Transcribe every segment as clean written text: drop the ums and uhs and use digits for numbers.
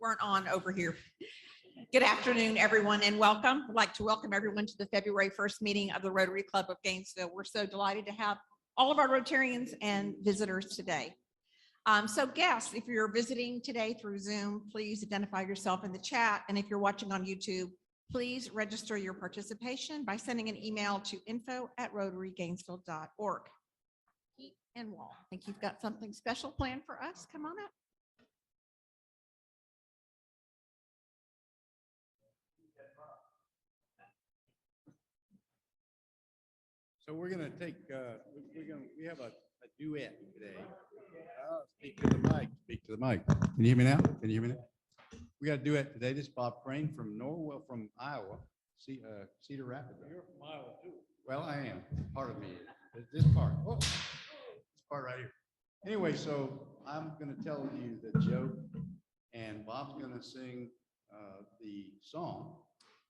weren't on over here. Good afternoon, everyone, and welcome. I'd like to welcome everyone to the February 1st meeting of the Rotary Club of Gainesville. We're so delighted to have all of our Rotarians and visitors today. So guests, if you're visiting today through Zoom, please identify yourself in the chat. And if you're watching on YouTube, please register your participation by sending an email to info@rotarygainesville.org. Pete and Wall, I think you've got something special planned for us. Come on up. So we're going to take, we have a duet today. Speak to the mic, speak to the mic. Can you hear me now? Can you hear me now? We got a duet today. This is Bob Crane from Norwell, from Iowa, Cedar Rapids. You're from Iowa too. Well, I am. Part of me is. This part. Oh, this part right here. Anyway, so I'm going to tell you the joke, and Bob's going to sing the song.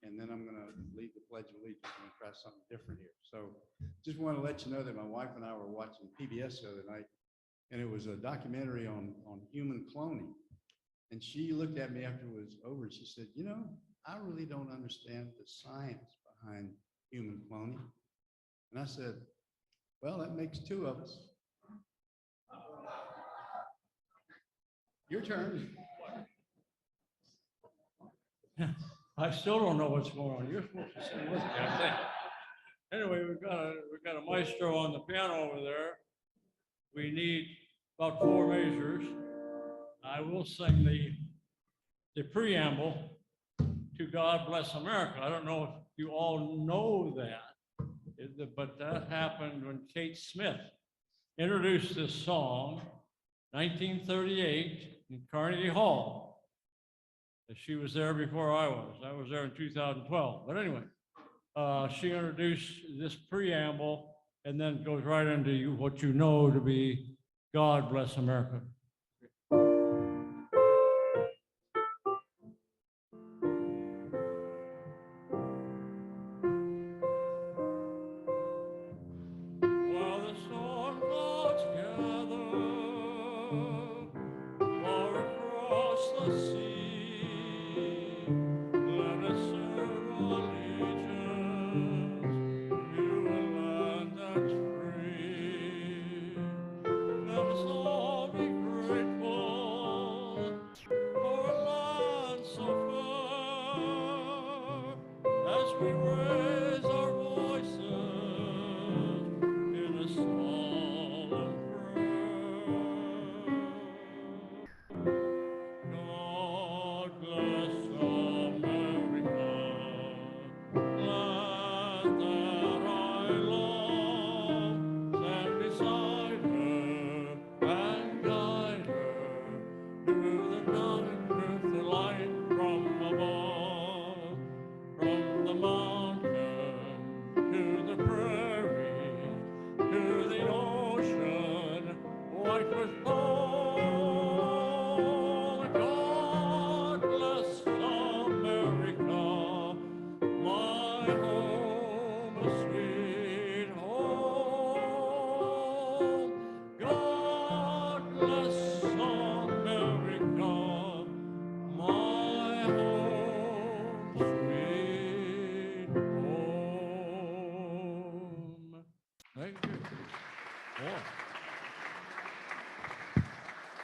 And then I'm going to lead the Pledge of Allegiance. I'm going to try something different here. So just want to let you know that my wife and I were watching PBS the other night, and it was a documentary on human cloning. And she looked at me after it was over, and she said, you know, I really don't understand the science behind human cloning. And I said, well, that makes two of us. Your turn. I still don't know what's going on. You're supposed to sing with me, I think. Anyway, we've got a maestro on the piano over there. We need about 4 measures. I will sing the preamble to God Bless America. I don't know if you all know that, but that happened when Kate Smith introduced this song, 1938 in Carnegie Hall. She was there before I was. I was there in 2012. But anyway, she introduced this preamble and then goes right into what you know to be God Bless America.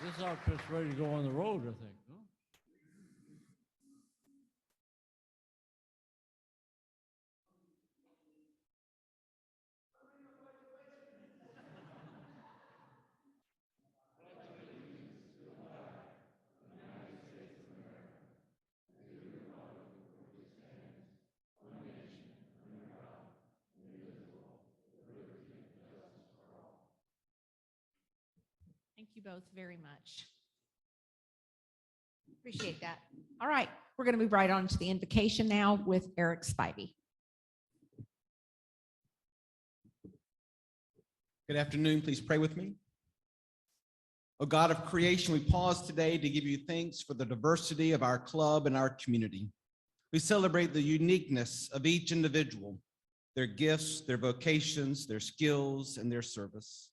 This outfit's ready to go on the road, I think. Huh? Thank you both very much. Appreciate that. All right, we're going to move right on to the invocation now with Eric Spivey. Good afternoon. Please pray with me. O God of creation, we pause today to give you thanks for the diversity of our club and our community. We celebrate the uniqueness of each individual, their gifts, their vocations, their skills, and their service.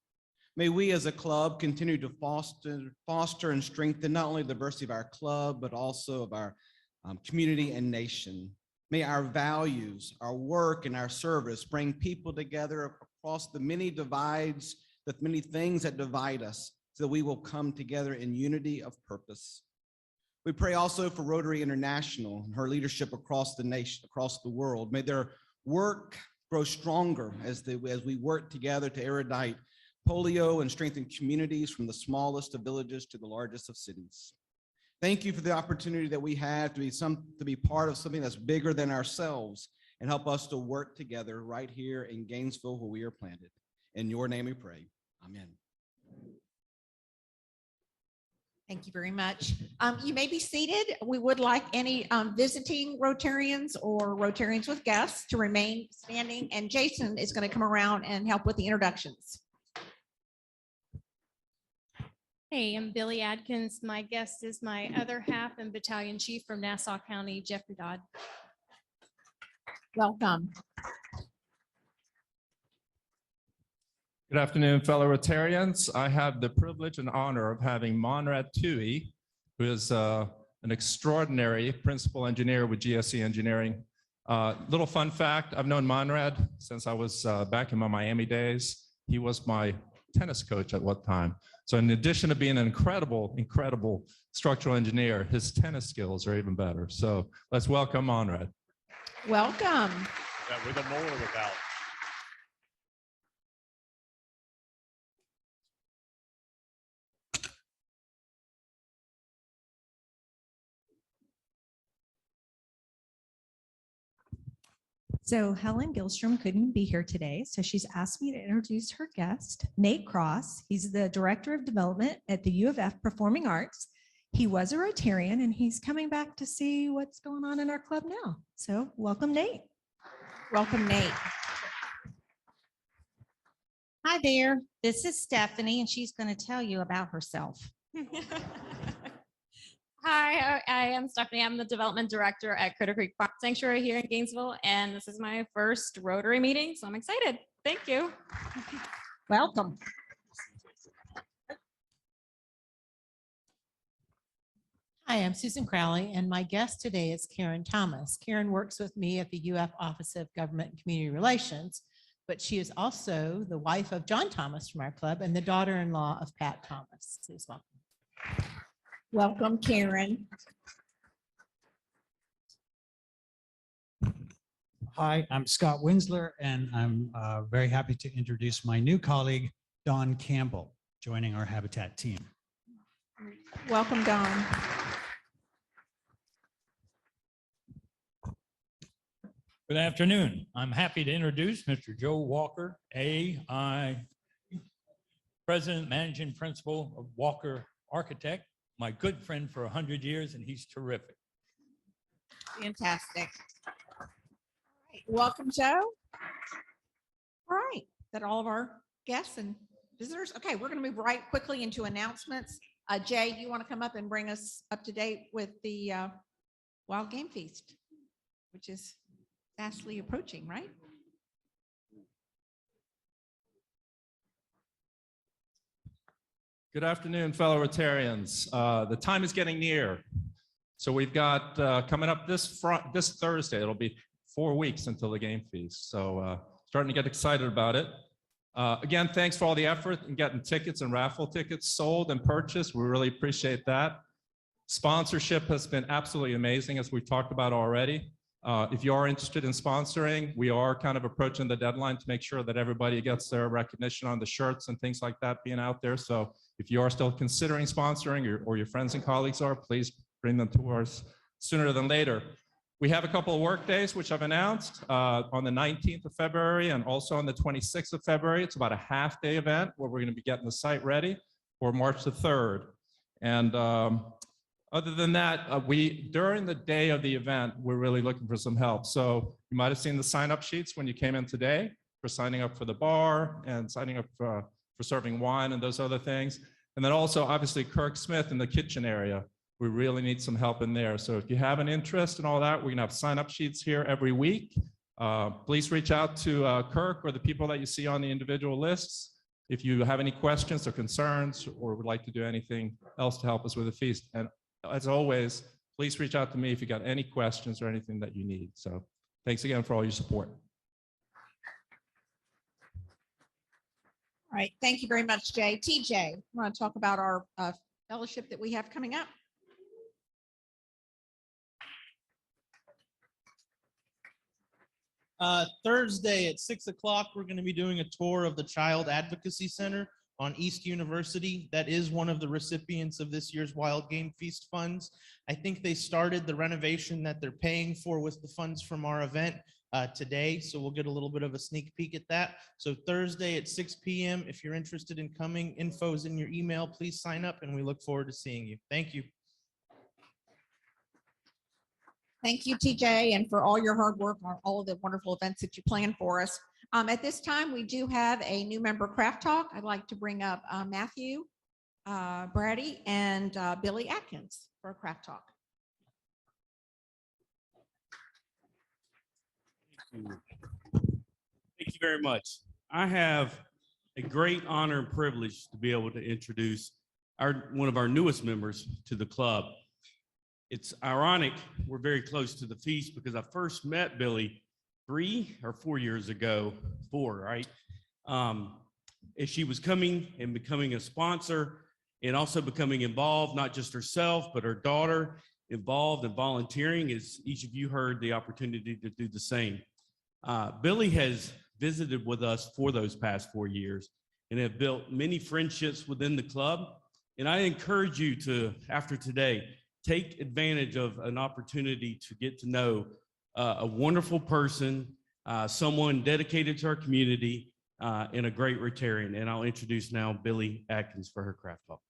May we as a club continue to foster and strengthen not only the diversity of our club, but also of our community and nation. May our values, our work, and our service bring people together across the many divides, the many things that divide us, so that we will come together in unity of purpose. We pray also for Rotary International and her leadership across the nation, across the world. May their work grow stronger as we work together to eradicate polio and strengthen communities from the smallest of villages to the largest of cities. Thank you for the opportunity that we have to be part of something that's bigger than ourselves and help us to work together right here in Gainesville where we are planted. In your name we pray. Amen. Thank you very much. You may be seated. We would like any visiting Rotarians or Rotarians with guests to remain standing, and Jason is going to come around and help with the introductions. Hey, I'm Billy Atkins. My guest is my other half and battalion chief from Nassau County, Jeffrey Dodd. Welcome. Good afternoon, fellow Rotarians. I have the privilege and honor of having Monrad Tui, who is an extraordinary principal engineer with GSE Engineering. Little fun fact, I've known Monrad since I was back in my Miami days. He was my tennis coach at one time. So in addition to being an incredible structural engineer, his tennis skills are even better. So let's welcome Monrad. Welcome. Yeah, with a more without. So Helen Gilstrom couldn't be here today, so she's asked me to introduce her guest, Nate Cross. He's the Director of Development at the U of F Performing Arts. He was a Rotarian and he's coming back to see what's going on in our club now. So welcome, Nate. Welcome, Nate. Hi there, this is Stephanie, and she's going to tell you about herself. Hi, I am Stephanie. I'm the development director at Critter Creek Park Sanctuary here in Gainesville, and this is my first Rotary meeting, so I'm excited. Thank you. Welcome. Hi, I'm Susan Crowley, and my guest today is Karen Thomas. Karen works with me at the UF Office of Government and Community Relations, but she is also the wife of John Thomas from our club and the daughter-in-law of Pat Thomas. Please welcome. Welcome, Karen. Hi, I'm Scott Winsler, and I'm very happy to introduce my new colleague, Dawn Campbell, joining our Habitat team. Welcome, Dawn. Good afternoon. I'm happy to introduce Mr. Joe Walker, President, Managing Principal of Walker Architect, my good friend for 100 years, and he's terrific. Fantastic. All right. Welcome, Joe. All right, is that all of our guests and visitors? Okay, we're going to move right quickly into announcements. Jay, you want to come up and bring us up to date with the Wild Game Feast, which is fastly approaching, right? Good afternoon, fellow Rotarians. The time is getting near. So we've got coming up this Thursday, it'll be 4 weeks until the game feast. So starting to get excited about it. Again, thanks for all the effort in getting tickets and raffle tickets sold and purchased. We really appreciate that. Sponsorship has been absolutely amazing, as we've talked about already. If you are interested in sponsoring, we are kind of approaching the deadline to make sure that everybody gets their recognition on the shirts and things like that being out there. So if you are still considering sponsoring, or your friends and colleagues are, please bring them to us sooner than later. We have a couple of work days, which I've announced on the 19th of February and also on the 26th of February. It's about a half-day event where we're going to be getting the site ready for March the 3rd. And other than that, during the day of the event, we're really looking for some help. So you might have seen the sign-up sheets when you came in today for signing up for the bar and signing up for serving wine and those other things. And then also, obviously, Kirk Smith in the kitchen area. We really need some help in there. So if you have an interest in all that, we're gonna have sign-up sheets here every week. Please reach out to Kirk or the people that you see on the individual lists. if you have any questions or concerns or would like to do anything else to help us with the feast. And as always, please reach out to me if you got any questions or anything that you need. So thanks again for all your support. All right, thank you very much, Jay. TJ, we want to talk about our fellowship that we have coming up. Thursday at 6 o'clock, we're going to be doing a tour of the Child Advocacy Center on East University. That is one of the recipients of this year's Wild Game Feast funds. I think they started the renovation that they're paying for with the funds from our event today. So we'll get a little bit of a sneak peek at that. So Thursday at 6 p.m. If you're interested in coming, info's in your email. Please sign up and we look forward to seeing you. Thank you. Thank you, TJ, and for all your hard work on all of the wonderful events that you plan for us. At this time, we do have a new member craft talk. I'd like to bring up Matthew Brady and Billy Atkins for a craft talk. Thank you very much. I have a great honor and privilege to be able to introduce one of our newest members to the club. It's ironic we're very close to the feast because I first met Billy 3 or 4 years ago, 4, right? As she was coming and becoming a sponsor and also becoming involved, not just herself, but her daughter involved in volunteering, as each of you heard the opportunity to do the same. Billy has visited with us for those past 4 years and have built many friendships within the club. And I encourage you to, after today, take advantage of an opportunity to get to know a wonderful person, someone dedicated to our community, and a great Rotarian. And I'll introduce now Billy Atkins for her craft talk.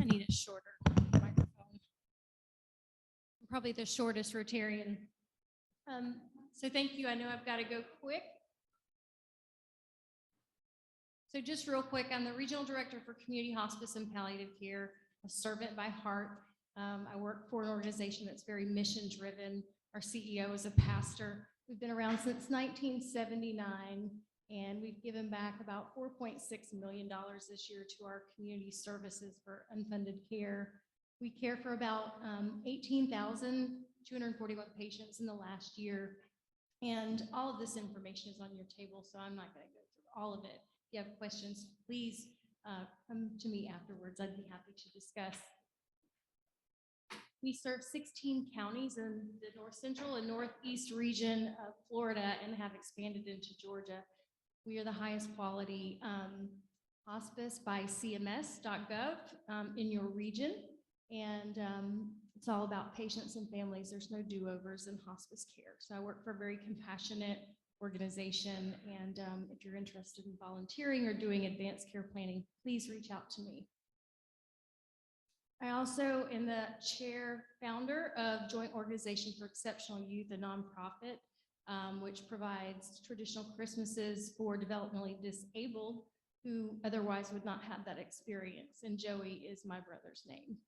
I need a shorter microphone. I'm probably the shortest Rotarian. So thank you. I know I've got to go quick. So just real quick, I'm the Regional Director for Community Hospice and Palliative Care, a servant by heart. I work for an organization that's very mission-driven. Our CEO is a pastor. We've been around since 1979, and we've given back about $4.6 million this year to our community services for unfunded care. We care for about 18,241 patients in the last year. And all of this information is on your table, so I'm not going to go through all of it. If you have questions, please come to me afterwards. I'd be happy to discuss. We serve 16 counties in the North Central and Northeast region of Florida and have expanded into Georgia. We are the highest quality hospice by CMS.gov in your region. And it's all about patients and families. There's no do-overs in hospice care. So I work for a very compassionate organization. And if you're interested in volunteering or doing advanced care planning, please reach out to me. I also am the founder of Joint Organization for Exceptional Youth, a nonprofit, which provides traditional Christmases for developmentally disabled who otherwise would not have that experience. And Joey is my brother's name.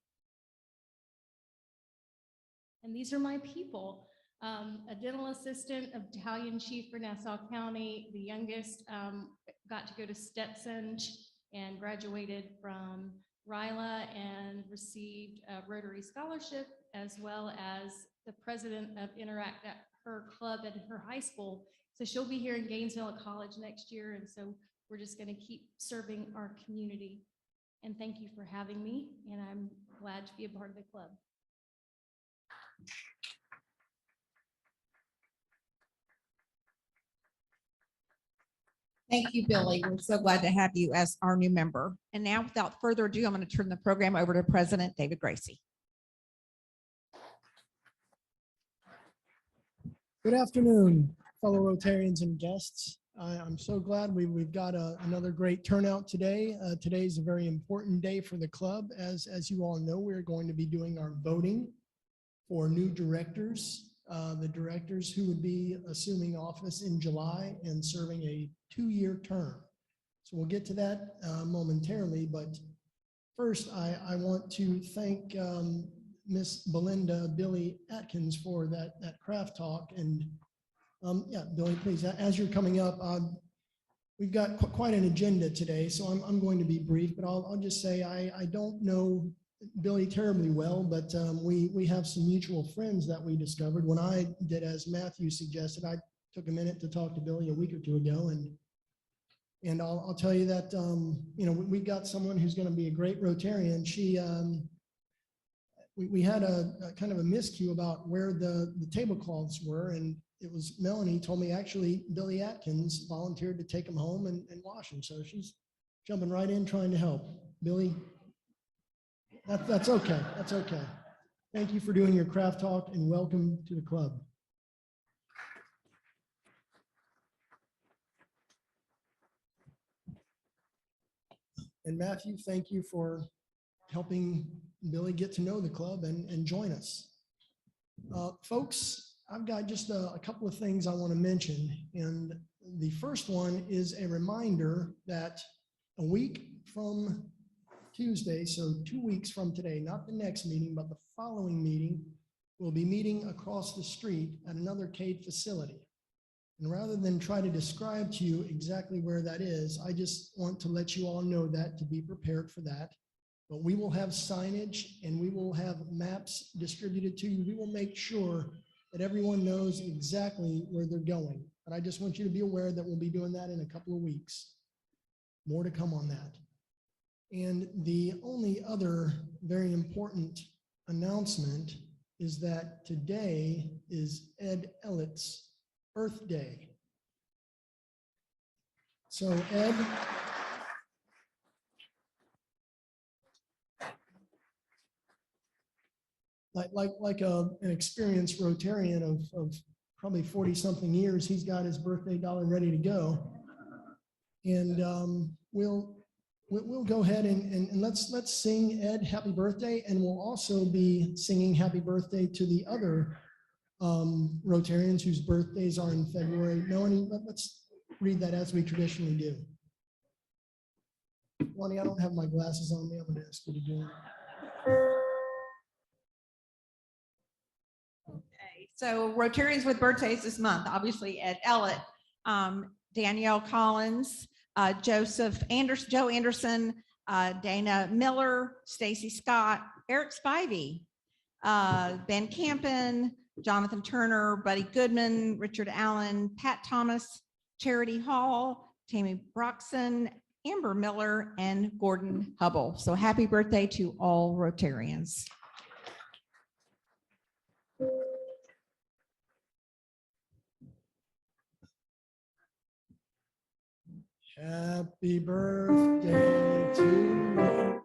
And these are my people. A dental assistant, a battalion chief for Nassau County. The youngest got to go to Stetson and graduated from RILA and received a Rotary scholarship, as well as the president of Interact at her club at her high school. So she'll be here in Gainesville at college next year. And so we're just going to keep serving our community. And thank you for having me. And I'm glad to be a part of the club. Thank you, Billy. We're so glad to have you as our new member. And now, without further ado, I'm going to turn the program over to President David Gracie. Good afternoon, fellow Rotarians and guests. I'm so glad we've got another great turnout today. Today is a very important day for the club. As you all know, we're going to be doing our voting for new directors, the directors who would be assuming office in July and serving a 2-year term. So we'll get to that momentarily, but First, I want to thank Miss Belinda Billy Atkins for that craft talk. And yeah, Billy, please, as you're coming up, we've got quite an agenda today, so I'm going to be brief, but I'll just say I don't know Billy terribly well, but we have some mutual friends that we discovered when I did, as Matthew suggested. I took a minute to talk to Billy a week or two ago, and I'll tell you that you know, we got someone who's going to be a great Rotarian. She we had a kind of a miscue about where the tablecloths were, and it was Melanie told me actually Billy Atkins volunteered to take them home and wash them. So she's jumping right in trying to help. Billy, that's okay. That's okay. Thank you for doing your craft talk and welcome to the club. And Matthew, thank you for helping Billy get to know the club and join us. Folks, I've got just a couple of things I want to mention. And the first one is a reminder that a week from Tuesday, so 2 weeks from today, not the next meeting, but the following meeting, we'll be meeting across the street at another CADE facility. And rather than try to describe to you exactly where that is, I just want to let you all know that, to be prepared for that. But we will have signage and we will have maps distributed to you. We will make sure that everyone knows exactly where they're going. But I just want you to be aware that we'll be doing that in a couple of weeks. More to come on that. And the only other very important announcement is that today is Ed Elliott's birthday. So Ed, like an experienced Rotarian of probably 40 something years, he's got his birthday dollar ready to go. And we'll go ahead and let's sing Ed happy birthday, and we'll also be singing happy birthday to the other Rotarians whose birthdays are in February. Melanie, let's read that as we traditionally do. Melanie, I don't have my glasses on me. I'm going to ask you to do it. Okay, so Rotarians with birthdays this month, obviously Ed Elliott, Danielle Collins, Joe Anderson, Dana Miller, Stacy Scott, Eric Spivey, Ben Campen, Jonathan Turner, Buddy Goodman, Richard Allen, Pat Thomas, Charity Hall, Tammy Broxson, Amber Miller, and Gordon Hubble. So happy birthday to all Rotarians. Happy birthday to you.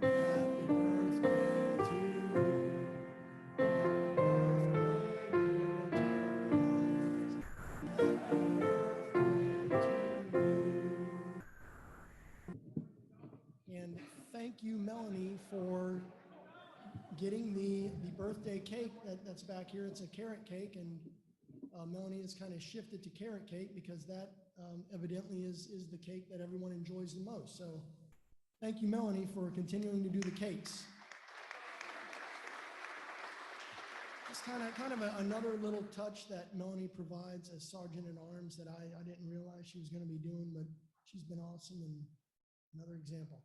Happy birthday to you. And thank you, Melanie, for getting the birthday cake that's back here. It's a carrot cake, and Melanie has kind of shifted to carrot cake because that evidently is the cake that everyone enjoys the most. So thank you, Melanie, for continuing to do the cakes. It's kind of another little touch that Melanie provides as Sergeant at Arms that I didn't realize she was going to be doing, but she's been awesome, and another example.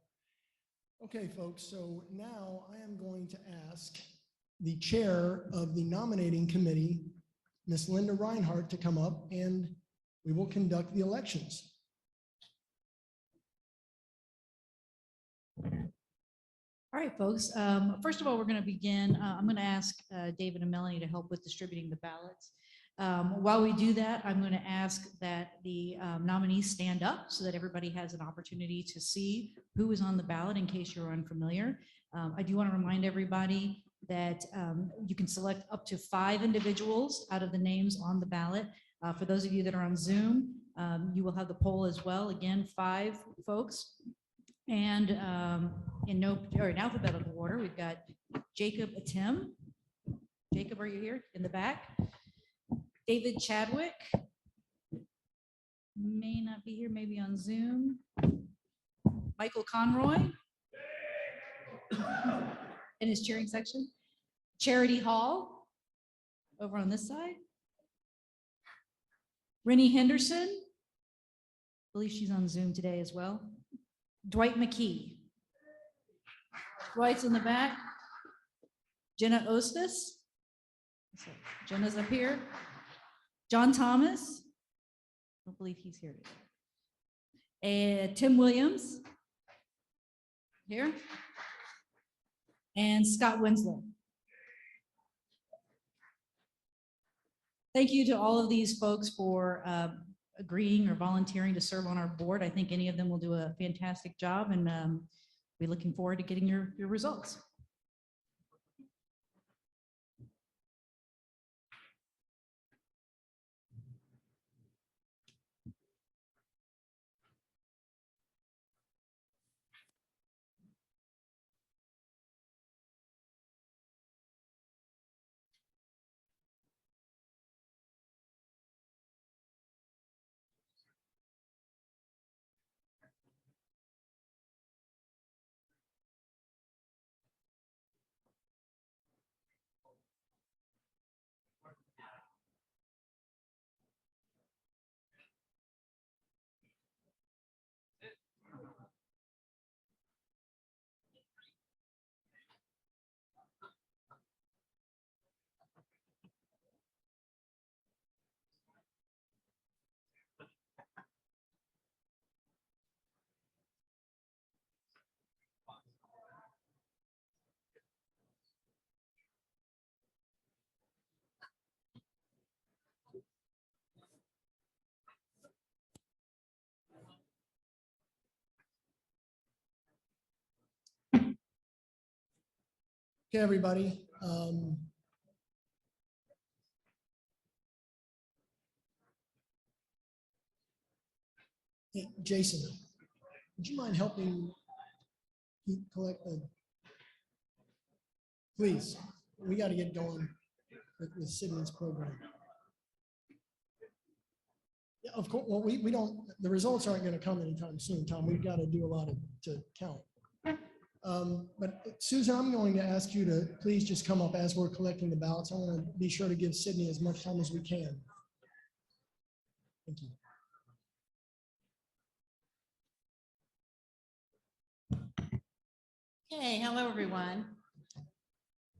Okay, folks, so now I am going to ask the chair of the nominating committee, Miss Linda Reinhardt, to come up, and we will conduct the elections. All right, folks. First of all, we're going to begin. I'm going to ask David and Melanie to help with distributing the ballots. While we do that, I'm going to ask that the nominees stand up so that everybody has an opportunity to see who is on the ballot in case you're unfamiliar. I do want to remind everybody that you can select up to 5 individuals out of the names on the ballot. For those of you that are on Zoom, you will have the poll as well. Again, 5 folks. And in alphabetical order, we've got Jacob Atim. Jacob, are you here in the back? David Chadwick. May not be here, maybe on Zoom. Michael Conroy. in his cheering section. Charity Hall over on this side. Rennie Henderson, I believe she's on Zoom today as well. Dwight McKee. Dwight's in the back. Jenna Ostis. So Jenna's up here. John Thomas. I don't believe he's here today. And Tim Williams. Here. And Scott Winslow. Thank you to all of these folks for agreeing or volunteering to serve on our board. I think any of them will do a fantastic job, and we're looking forward to getting your results. Okay, everybody. Hey, Jason, would you mind helping collect the, please, we got to get going with Cydney's program. Yeah, of course, well, we don't, the results aren't going to come anytime soon, Tom. We've got to do a lot to count. But Susan, I'm going to ask you to please just come up as we're collecting the ballots. I want to be sure to give Cydney as much time as we can. Thank you. Okay, hello, everyone.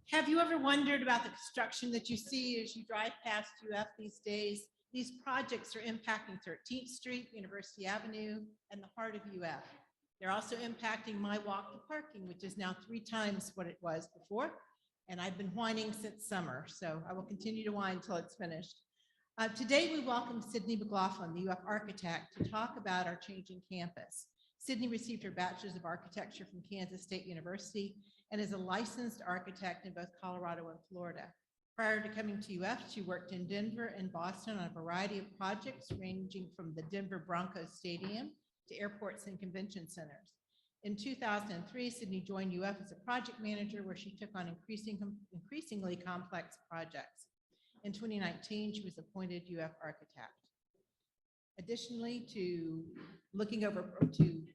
Have you ever wondered about the construction that you see as you drive past UF these days? These projects are impacting 13th Street, University Avenue, and the heart of UF. They're also impacting my walk to parking, which is now 3 times what it was before. And I've been whining since summer, so I will continue to whine until it's finished. Today, we welcome Cydney McGlothlin, the UF architect, to talk about our changing campus. Cydney received her Bachelor's of Architecture from Kansas State University and is a licensed architect in both Colorado and Florida. Prior to coming to UF, she worked in Denver and Boston on a variety of projects ranging from the Denver Broncos Stadium to airports and convention centers. In 2003, Cydney joined UF as a project manager where she took on increasingly complex projects. In 2019, she was appointed UF architect. Additionally to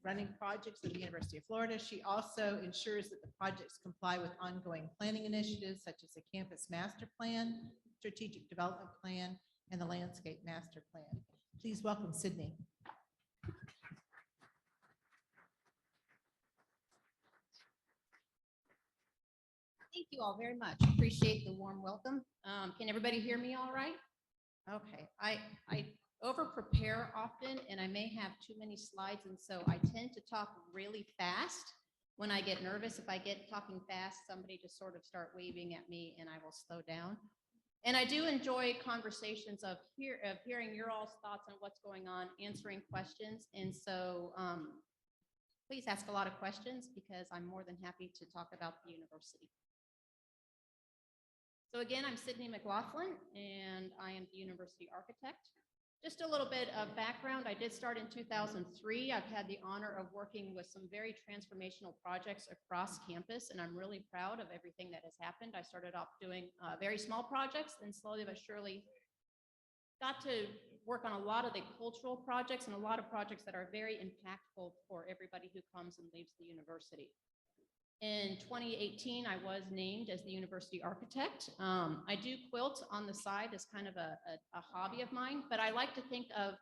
running projects at the University of Florida, she also ensures that the projects comply with ongoing planning initiatives such as the campus master plan, strategic development plan, and the landscape master plan. Please welcome Cydney. Thank you all very much. Appreciate the warm welcome. Can everybody hear me all right? Okay, I over prepare often and I may have too many slides, and so I tend to talk really fast when I get nervous. If I get talking fast, somebody just sort of start waving at me and I will slow down. And I do enjoy conversations of hearing your all's thoughts on what's going on, answering questions. And so please ask a lot of questions because I'm more than happy to talk about the university. So again, I'm Cydney McGlothlin and I am the university architect. Just a little bit of background. I did start in 2003. I've had the honor of working with some very transformational projects across campus, and I'm really proud of everything that has happened. I started off doing very small projects, and slowly but surely got to work on a lot of the cultural projects and a lot of projects that are very impactful for everybody who comes and leaves the university. In 2018, I was named as the university architect. I do quilt on the side as kind of a hobby of mine, but I like to think of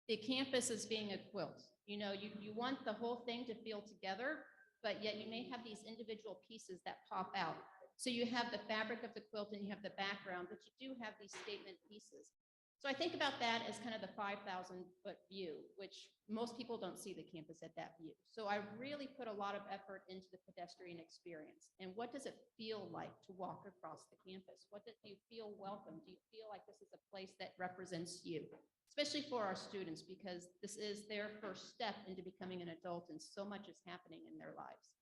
the campus as being a quilt. You know, you want the whole thing to feel together, but yet you may have these individual pieces that pop out. So you have the fabric of the quilt and you have the background, but you do have these statement pieces. So I think about that as kind of the 5,000-foot view, which most people don't see the campus at that view. So I really put a lot of effort into the pedestrian experience. And what does it feel like to walk across the campus? Do you feel welcome? Do you feel like this is a place that represents you? Especially for our students, because this is their first step into becoming an adult and so much is happening in their lives.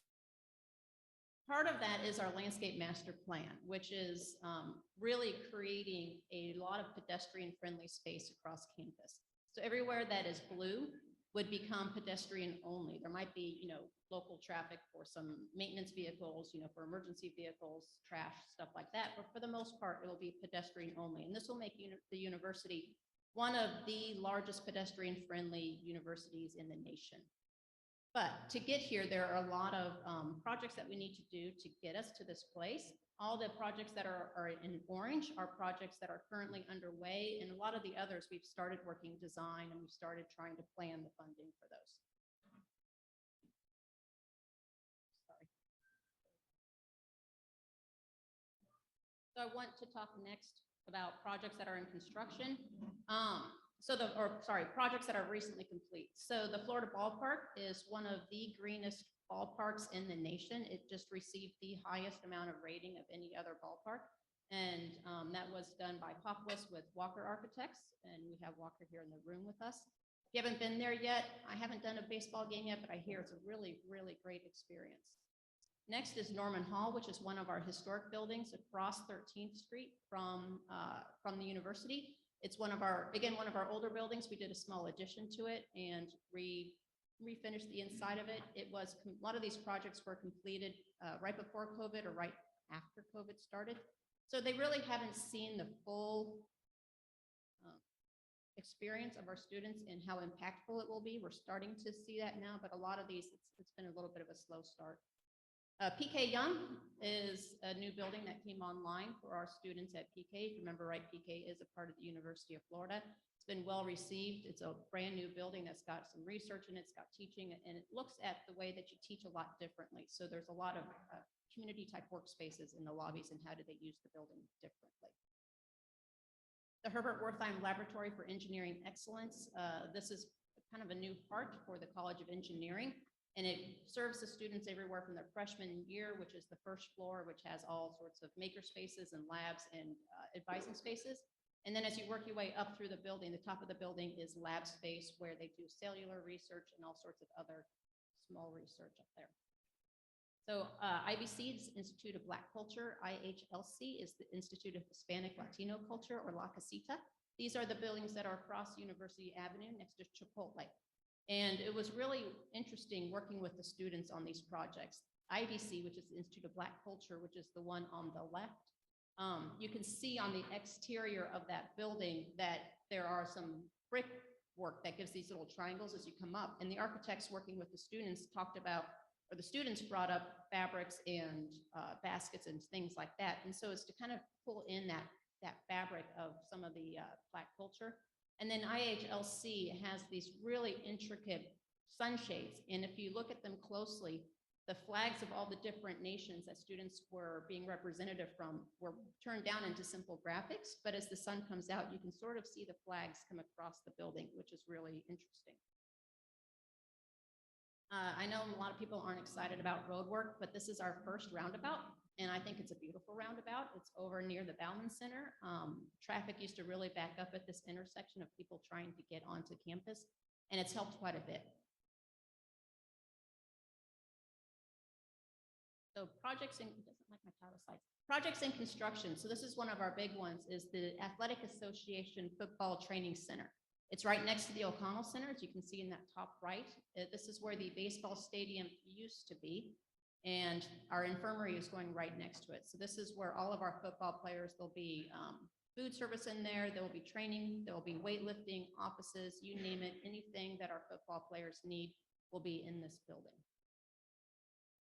Part of that is our landscape master plan, which is really creating a lot of pedestrian-friendly space across campus. So everywhere that is blue would become pedestrian only. There might be, local traffic for some maintenance vehicles, for emergency vehicles, trash, stuff like that. But for the most part, it will be pedestrian only. And this will make the university one of the largest pedestrian-friendly universities in the nation. But to get here, there are a lot of projects that we need to do to get us to this place. All the projects that are in orange are projects that are currently underway, and a lot of the others we've started working design and we've started trying to plan the funding for those. Sorry. So I want to talk next about projects that are in construction. Projects that are recently complete. So the Florida Ballpark is one of the greenest ballparks in the nation. It just received the highest amount of rating of any other ballpark. And that was done by Populous with Walker Architects. And we have Walker here in the room with us. If you haven't been there yet, I haven't done a baseball game yet, but I hear it's a really, really great experience. Next is Norman Hall, which is one of our historic buildings across 13th Street from the university. It's one of our older buildings. We did a small addition to it and refinished the inside of it. A lot of these projects were completed right before COVID or right after COVID started. So they really haven't seen the full experience of our students and how impactful it will be. We're starting to see that now, but a lot of these, it's been a little bit of a slow start. PK Young is a new building that came online for our students at PK. If you remember right, PK is a part of the University of Florida. It's been well received. It's a brand new building that's got some research in it. It's got teaching, and it looks at the way that you teach a lot differently. So there's a lot of community type workspaces in the lobbies and how do they use the building differently. The Herbert Wertheim Laboratory for Engineering Excellence. This is kind of a new part for the College of Engineering. And it serves the students everywhere from their freshman year, which is the first floor, which has all sorts of maker spaces and labs and advising spaces. And then as you work your way up through the building, the top of the building is lab space where they do cellular research and all sorts of other small research up there. So IBC is Institute of Black Culture. IHLC is the Institute of Hispanic Latino Culture, or La Casita. These are the buildings that are across University Avenue next to Chipotle. And it was really interesting working with the students on these projects. IBC, which is the Institute of Black Culture, which is the one on the left, you can see on the exterior of that building that there are some brick work that gives these little triangles as you come up. And the architects working with the students talked about, or the students brought up fabrics and baskets and things like that. And so it's to kind of pull in that fabric of some of the Black culture. And then IHLC has these really intricate sunshades. And if you look at them closely, the flags of all the different nations that students were being representative from were turned down into simple graphics. But as the sun comes out, you can sort of see the flags come across the building, which is really interesting. I know a lot of people aren't excited about road work, but this is our first roundabout. And I think it's a beautiful roundabout. It's over near the Bauman Center. Traffic used to really back up at this intersection of people trying to get onto campus, and it's helped quite a bit. So projects in, it doesn't like my title slides. Projects in construction. So this is one of our big ones, is the Athletic Association Football Training Center. It's right next to the O'Connell Center, as you can see in that top right. This is where the baseball stadium used to be. And our infirmary is going right next to it. So this is where all of our football players, there'll be food service in there, there will be training, there will be weightlifting, offices, you name it, anything that our football players need will be in this building.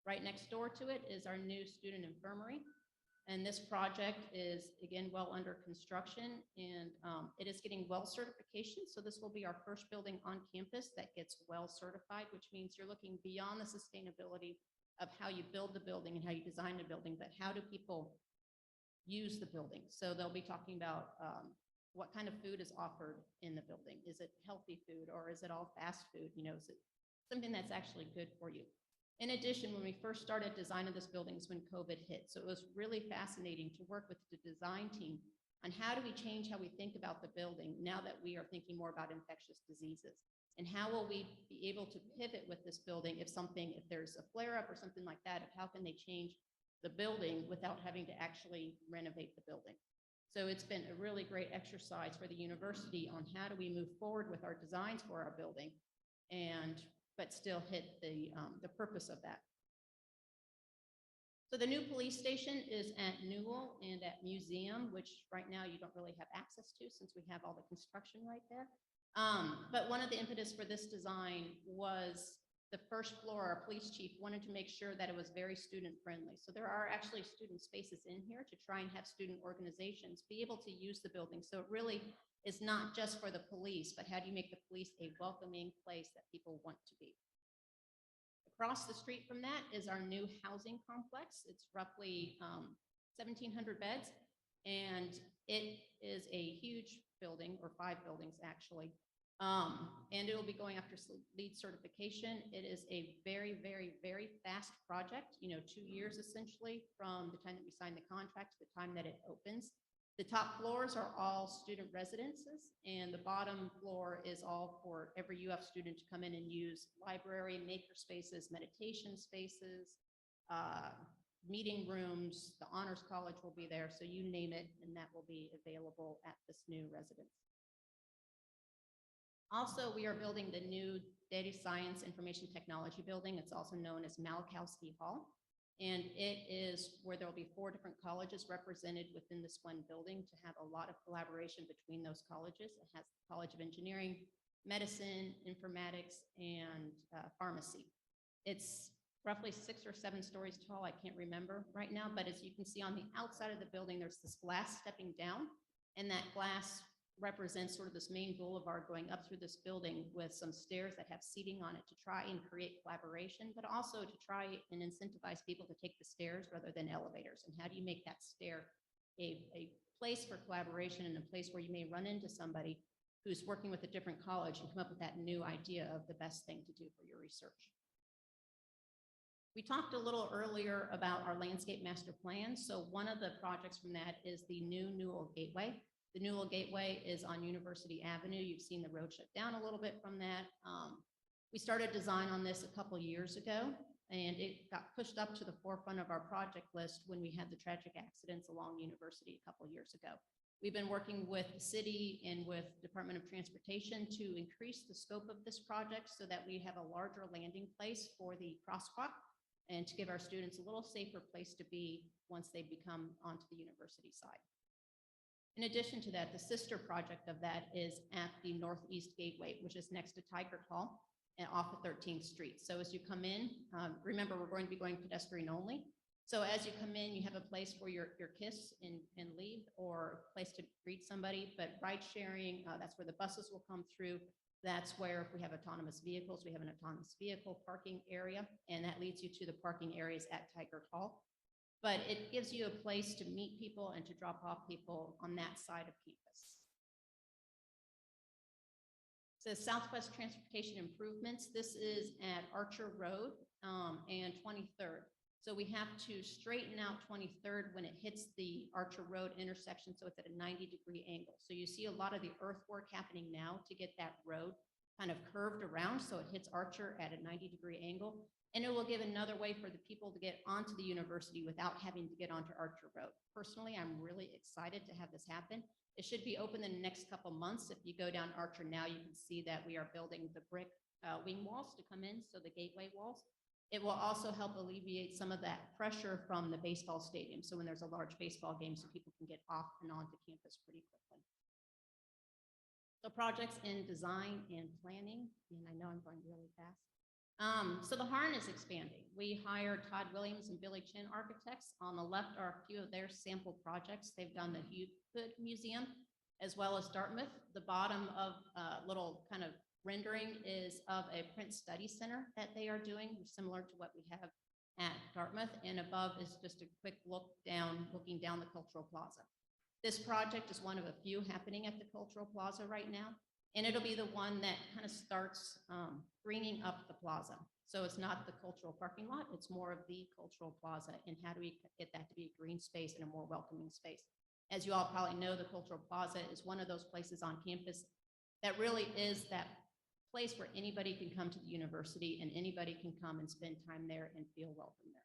Right next door to it is our new student infirmary. And this project is, again, well under construction, and it is getting well certification. So this will be our first building on campus that gets well certified, which means you're looking beyond the sustainability of how you build the building and how you design the building, but how do people use the building? So they'll be talking about what kind of food is offered in the building. Is it healthy food, or is it all fast food? You know, is it something that's actually good for you? In addition, when we first started designing this building is when COVID hit. So it was really fascinating to work with the design team on how do we change how we think about the building now that we are thinking more about infectious diseases, and how will we be able to pivot with this building if there's a flare up or something like that, how can they change the building without having to actually renovate the building. So it's been a really great exercise for the university on how do we move forward with our designs for our building but still hit the purpose of that. So the new police station is at Newell and at Museum, which right now you don't really have access to since we have all the construction right there. But one of the impetus for this design was the first floor, our police chief wanted to make sure that it was very student friendly. So there are actually student spaces in here to try and have student organizations be able to use the building. So it really is not just for the police, but how do you make the police a welcoming place that people want to be? Across the street from that is our new housing complex. It's roughly 1,700 beds, and it is a huge building, or 5 buildings actually. And it will be going after LEED certification. It is a very, very, very fast project, 2 years essentially from the time that we sign the contract to the time that it opens. The top floors are all student residences, and the bottom floor is all for every UF student to come in and use: library, maker spaces, meditation spaces, meeting rooms. The Honors College will be there, so you name it, and that will be available at this new residence. Also, we are building the new Data Science Information Technology building. It's also known as Malkowski Hall. And it is where there will be 4 different colleges represented within this one building to have a lot of collaboration between those colleges. It has the College of Engineering, Medicine, Informatics, and Pharmacy. It's roughly 6 or 7 stories tall. I can't remember right now, but as you can see on the outside of the building, there's this glass stepping down, and that glass represents sort of this main boulevard going up through this building with some stairs that have seating on it to try and create collaboration, but also to try and incentivize people to take the stairs rather than elevators. And how do you make that stair a place for collaboration, and a place where you may run into somebody who's working with a different college and come up with that new idea of the best thing to do for your research. We talked a little earlier about our landscape master plan. So one of the projects from that is the new Newell Gateway. The Newell Gateway is on University Avenue. You've seen the road shut down a little bit from that. We started design on this a couple years ago, and it got pushed up to the forefront of our project list when we had the tragic accidents along University a couple years ago. We've been working with the city and with Department of Transportation to increase the scope of this project so that we have a larger landing place for the crosswalk, and to give our students a little safer place to be once they become onto the university side. In addition to that, the sister project of that is at the Northeast Gateway, which is next to Tigert Hall and off of 13th Street. So as you come in, remember, we're going to be going pedestrian only. So as you come in, you have a place for your kiss and leave, or a place to greet somebody. But ride sharing, that's where the buses will come through. That's where, if we have autonomous vehicles, we have an autonomous vehicle parking area, and that leads you to the parking areas at Tigert Hall. But it gives you a place to meet people and to drop off people on that side of campus. So Southwest Transportation Improvements, this is at Archer Road and 23rd. So we have to straighten out 23rd when it hits the Archer Road intersection, so it's at a 90-degree angle. So you see a lot of the earthwork happening now to get that road kind of curved around so it hits Archer at a 90-degree angle. And it will give another way for the people to get onto the university without having to get onto Archer Road. Personally, I'm really excited to have this happen. It should be open in the next couple months. If you go down Archer now, you can see that we are building the brick wing walls to come in, so the gateway walls. It will also help alleviate some of that pressure from the baseball stadium. So when there's a large baseball game, so people can get off and onto campus pretty quickly. So projects in design and planning, and I know I'm going really fast. So the Harn is expanding. We hired Todd Williams and Billy Chin architects. On the left are a few of their sample projects. They've done the Hood Museum as well as Dartmouth. The bottom of little kind of rendering is of a print study center that they are doing, similar to what we have at Dartmouth. And above is just a quick looking down the Cultural Plaza. This project is one of a few happening at the Cultural Plaza right now. And it'll be the one that kind of starts greening up the plaza. So it's not the cultural parking lot, it's more of the Cultural Plaza, and how do we get that to be a green space and a more welcoming space. As you all probably know, the Cultural Plaza is one of those places on campus that really is that place where anybody can come to the university and anybody can come and spend time there and feel welcome there.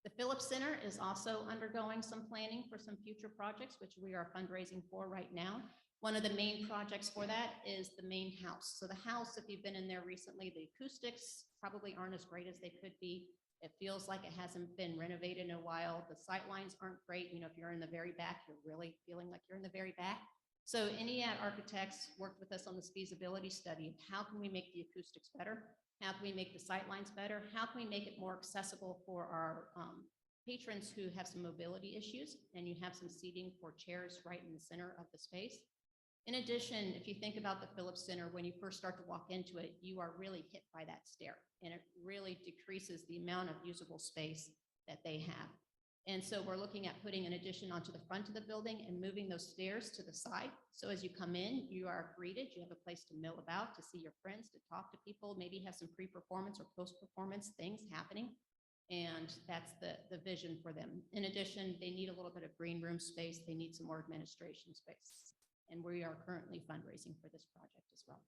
The Phillips Center is also undergoing some planning for some future projects, which we are fundraising for right now. One of the main projects for that is the main house. So the house, if you've been in there recently, the acoustics probably aren't as great as they could be. It feels like it hasn't been renovated in a while. The sight lines aren't great. You know, if you're in the very back, you're really feeling like you're in the very back. So Invocation architects worked with us on this feasibility study of how can we make the acoustics better? How can we make the sight lines better? How can we make it more accessible for our patrons who have some mobility issues, and you have some seating for chairs right in the center of the space. In addition, if you think about the Phillips Center, when you first start to walk into it, you are really hit by that stair, and it really decreases the amount of usable space that they have. And so we're looking at putting an addition onto the front of the building and moving those stairs to the side. So as you come in, you are greeted, you have a place to mill about, to see your friends, to talk to people, maybe have some pre-performance or post-performance things happening. And that's the vision for them. In addition, they need a little bit of green room space. They need some more administration space. And we are currently fundraising for this project as well.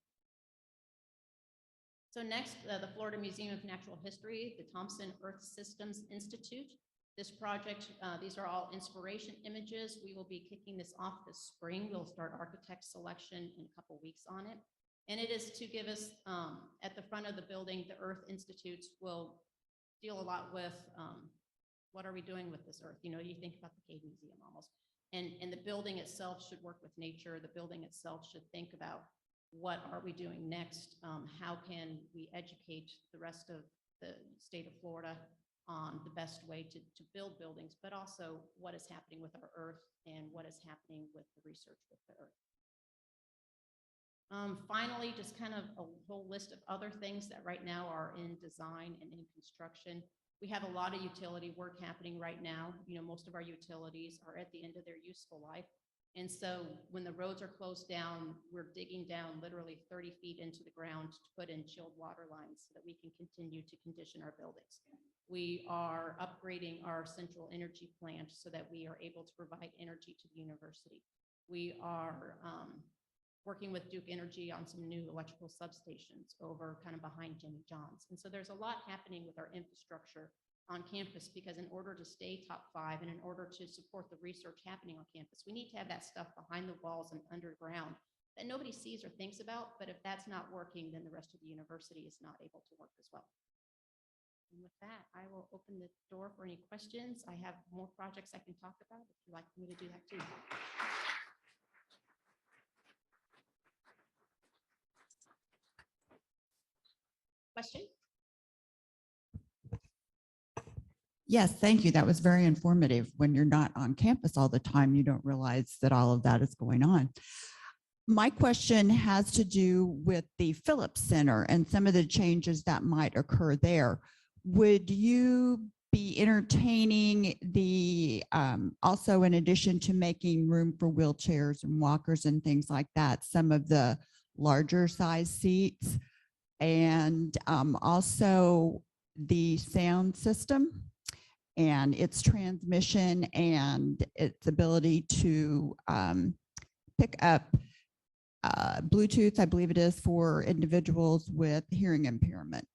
So next, the Florida Museum of Natural History, the Thompson Earth Systems Institute. This project, these are all inspiration images. We will be kicking this off this spring. We'll start architect selection in a couple weeks on it. And it is to give us, at the front of the building, the Earth Institutes will deal a lot with what are we doing with this earth? You know, you think about the Cave Museum almost. And the building itself should work with nature. The building itself should think about what are we doing next? How can we educate the rest of the state of Florida on the best way to build buildings, but also what is happening with our earth and what is happening with the research with the earth. Finally, just kind of a whole list of other things that right now are in design and in construction. We have a lot of utility work happening right now. You know, most of our utilities are at the end of their useful life. And so when the roads are closed down, we're digging down literally 30 feet into the ground to put in chilled water lines so that we can continue to condition our buildings. We are upgrading our central energy plant so that we are able to provide energy to the university. We are working with Duke Energy on some new electrical substations over kind of behind Jimmy John's. And so there's a lot happening with our infrastructure on campus, because in order to stay top 5 and in order to support the research happening on campus, we need to have that stuff behind the walls and underground that nobody sees or thinks about. But if that's not working, then the rest of the university is not able to work as well. And with that, I will open the door for any questions. I have more projects I can talk about if you'd like me to do that too. Question? Yes, thank you. That was very informative. When you're not on campus all the time, you don't realize that all of that is going on. My question has to do with the Phillips Center and some of the changes that might occur there. Would you be entertaining the, also in addition to making room for wheelchairs and walkers and things like that, some of the larger size seats, and also the sound system and its transmission and its ability to pick up Bluetooth, I believe it is, for individuals with hearing impairment?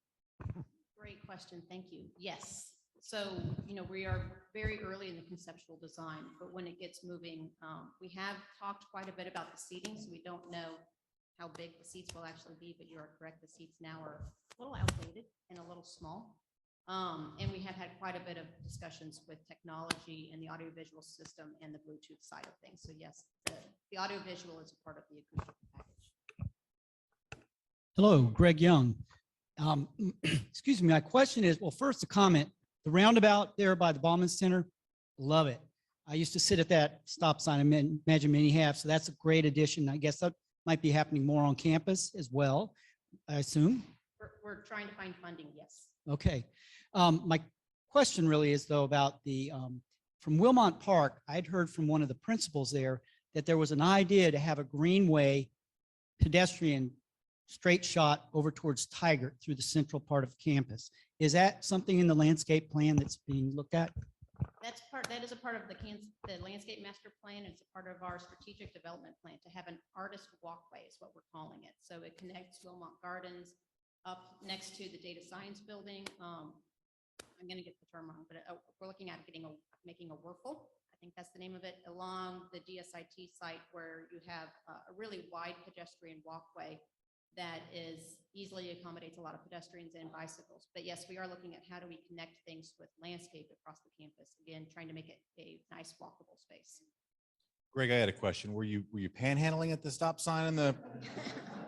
Great question. Thank you. Yes. So, you know, we are very early in the conceptual design, but when it gets moving, we have talked quite a bit about the seating, so we don't know how big the seats will actually be, but you are correct. The seats now are a little outdated and a little small. And we have had quite a bit of discussions with technology and the audiovisual system and the Bluetooth side of things. So yes, the audiovisual is a part of the acoustic package. Hello, Greg Young. Excuse me, my question is, well, first a comment, the roundabout there by the Bauman Center, love it. I used to sit at that stop sign, imagine many have, so that's a great addition. I guess that might be happening more on campus as well, I assume. We're trying to find funding, yes. Okay. My question really is though about the, from Wilmont Park, I'd heard from one of the principals there that there was an idea to have a greenway pedestrian straight shot over towards Tigert through the central part of campus. Is that something in the landscape plan that's being looked at? That is a part of the landscape master plan. It's a part of our strategic development plan to have an artist walkway is what we're calling it. So it connects Wilmont Gardens up next to the data science building. I'm going to get the term wrong, but we're looking at making a Werfel. I think that's the name of it, along the DSIT site where you have a really wide pedestrian walkway that easily accommodates a lot of pedestrians and bicycles. But yes, we are looking at how do we connect things with landscape across the campus. Again, trying to make it a nice walkable space. Greg, I had a question. Were you panhandling at the stop sign in the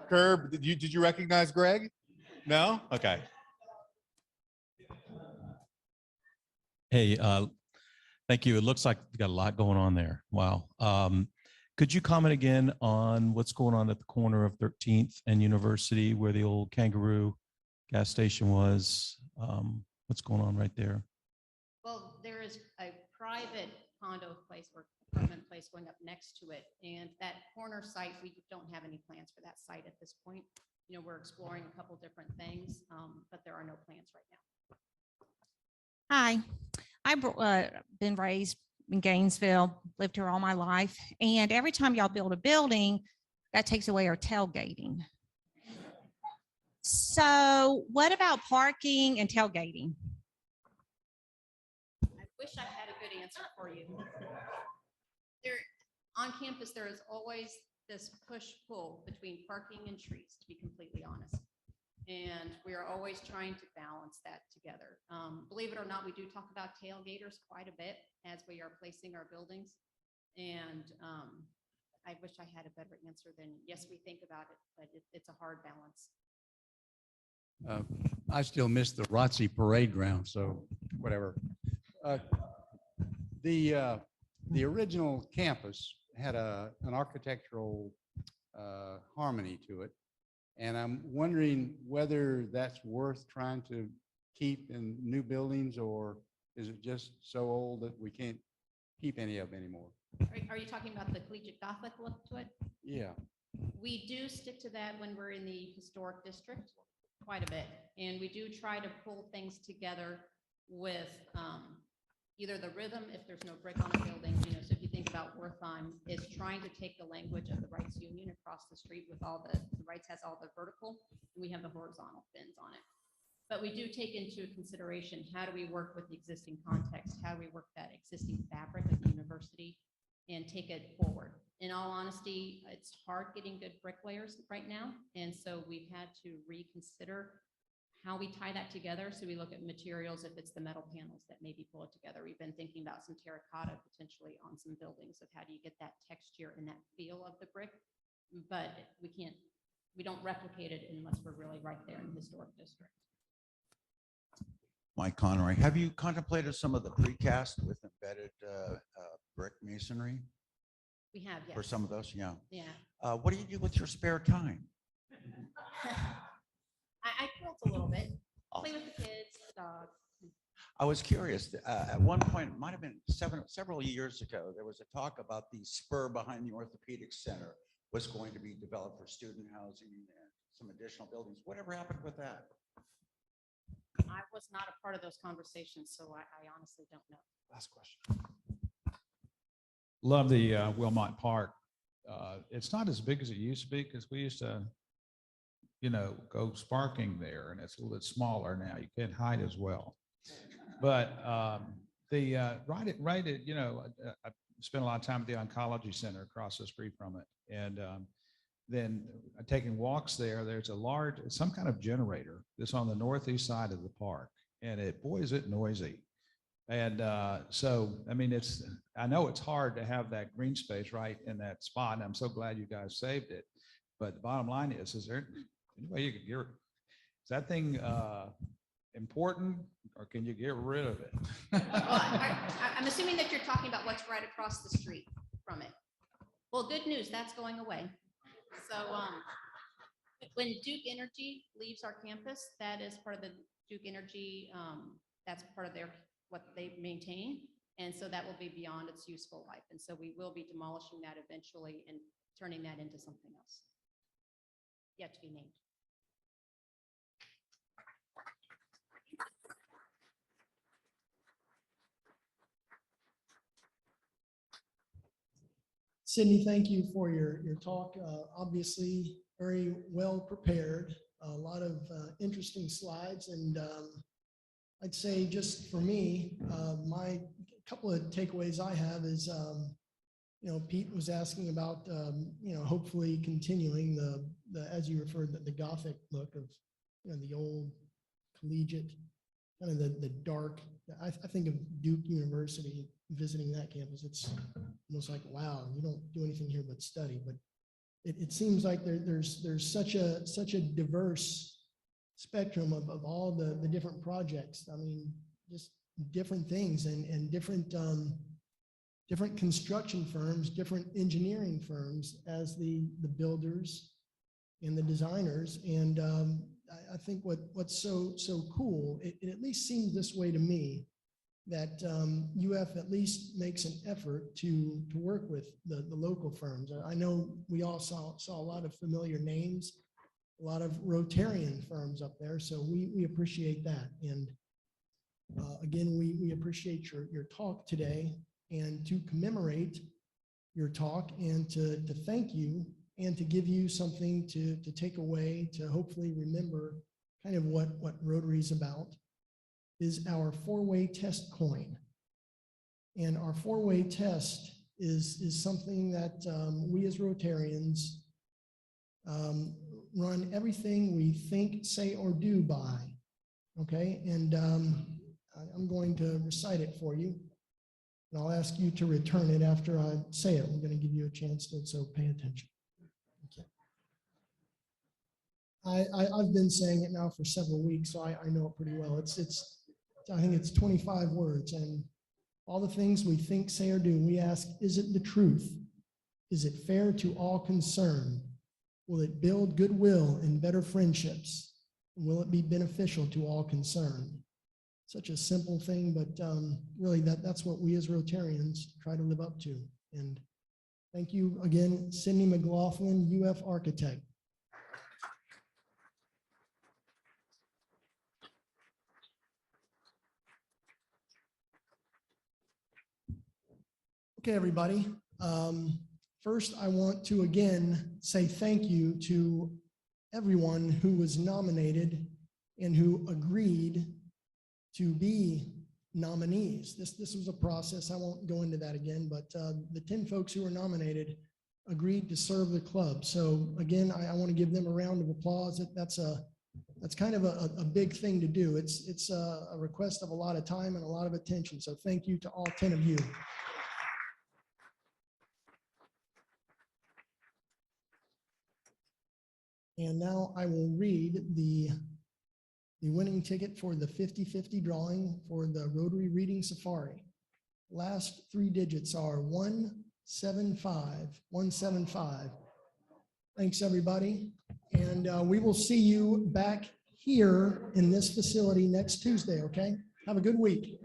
curb? Did you recognize Greg? No? Okay. Hey, thank you. It looks like you got a lot going on there. Wow. Could you comment again on what's going on at the corner of 13th and University where the old Kangaroo gas station was? What's going on right there? Well, there is a private condo place or apartment place going up next to it. And that corner site, we don't have any plans for that site at this point. You know, we're exploring a couple different things, but there are no plans right now. Hi, I've been raised in Gainesville, lived here all my life. And every time y'all build a building, that takes away our tailgating. So what about parking and tailgating? I wish I had a good answer for you. On campus, there is always this push-pull between parking and trees, to be completely honest. And we are always trying to balance that together. Believe it or not, we do talk about tailgaters quite a bit as we are placing our buildings. And I wish I had a better answer than, yes, we think about it, but it's a hard balance. I still miss the Rotary parade ground, so whatever. The original campus had an architectural harmony to it. And I'm wondering whether that's worth trying to keep in new buildings, or is it just so old that we can't keep any of them anymore? Are you talking about the collegiate Gothic look to it? Yeah. We do stick to that when we're in the historic district quite a bit. And we do try to pull things together with either the rhythm, if there's no brick on a building, you know, so if you think about Wertheim, is trying to take the language of the rights union across the street with all the rights has all the vertical, and we have the horizontal fins on it. But we do take into consideration, how do we work with the existing context? How do we work that existing fabric of the university and take it forward? In all honesty, it's hard getting good bricklayers right now. And so we've had to reconsider how we tie that together. So we look at materials, if it's the metal panels that maybe pull it together. We've been thinking about some terracotta potentially on some buildings of how do you get that texture and that feel of the brick, but we don't replicate it unless we're really right there in the historic district. Mike Conroy, have you contemplated some of the precast with embedded brick masonry? We have, yes. For some of those, yeah. Yeah. What do you do with your spare time? I quilt a little bit, play with the kids, the dogs. I was curious, at one point, it might have been several years ago, there was a talk about the spur behind the orthopedic center was going to be developed for student housing and some additional buildings. Whatever happened with that? I was not a part of those conversations, so I honestly don't know. Last question. Love the Wilmont Park. It's not as big as it used to be, because we used to, you know, go sparking there, and it's a little bit smaller now. You can't hide as well. But right at, you know, I spent a lot of time at the oncology center across the street from it. And then taking walks there, there's some kind of generator that's on the northeast side of the park. And boy, is it noisy. And so, I mean, I know it's hard to have that green space right in that spot. And I'm so glad you guys saved it. But the bottom line is there Anyway, you can get, is that thing important or can you get rid of it? I'm assuming that you're talking about what's right across the street from it. Well, good news, that's going away. So when Duke Energy leaves our campus, that is part of the Duke Energy, that's part of what they maintain. And so that will be beyond its useful life. And so we will be demolishing that eventually and turning that into something else. Yet to be named. Cydney, thank you for your talk. Obviously, very well prepared, a lot of interesting slides. And I'd say just for me, my couple of takeaways I have is, Pete was asking about, hopefully continuing the as you referred, the Gothic look of, the old collegiate, kind of the dark. I think of Duke University, visiting that campus. It's almost like, wow, you don't do anything here but study. But it seems like there's such a diverse spectrum of all the different projects. I mean, just different things and different construction firms, different engineering firms as the builders and the designers. And I think what's so cool, it at least seems this way to me, that UF at least makes an effort to work with the local firms. I know we all saw a lot of familiar names, a lot of Rotarian firms up there, so we appreciate that. And again, we appreciate your talk today, and to commemorate your talk and to thank you and to give you something to take away, to hopefully remember kind of what Rotary is about, is our four-way test coin. And our four-way test is something that we as Rotarians run everything we think, say, or do by, okay? And I'm going to recite it for you, and I'll ask you to return it after I say it. I'm going to give you a chance to, so pay attention. Okay. I've been saying it now for several weeks, so I know it pretty well. I think it's 25 words, and all the things we think, say, or do, we ask, is it the truth? Is it fair to all concerned? Will it build goodwill and better friendships? Will it be beneficial to all concerned? Such a simple thing, but really that's what we as Rotarians try to live up to. And thank you again, Cydney McGlothlin, UF architect. Okay, everybody. First, I want to again say thank you to everyone who was nominated and who agreed to be nominees. This was a process. I won't go into that again, but the 10 folks who were nominated agreed to serve the club. So again, I want to give them a round of applause. That's kind of a big thing to do. It's a request of a lot of time and a lot of attention. So thank you to all 10 of you. And now I will read the winning ticket for the 50-50 drawing for the Rotary Reading Safari. Last three digits are 175, 175. Thanks, everybody. And we will see you back here in this facility next Tuesday, okay? Have a good week.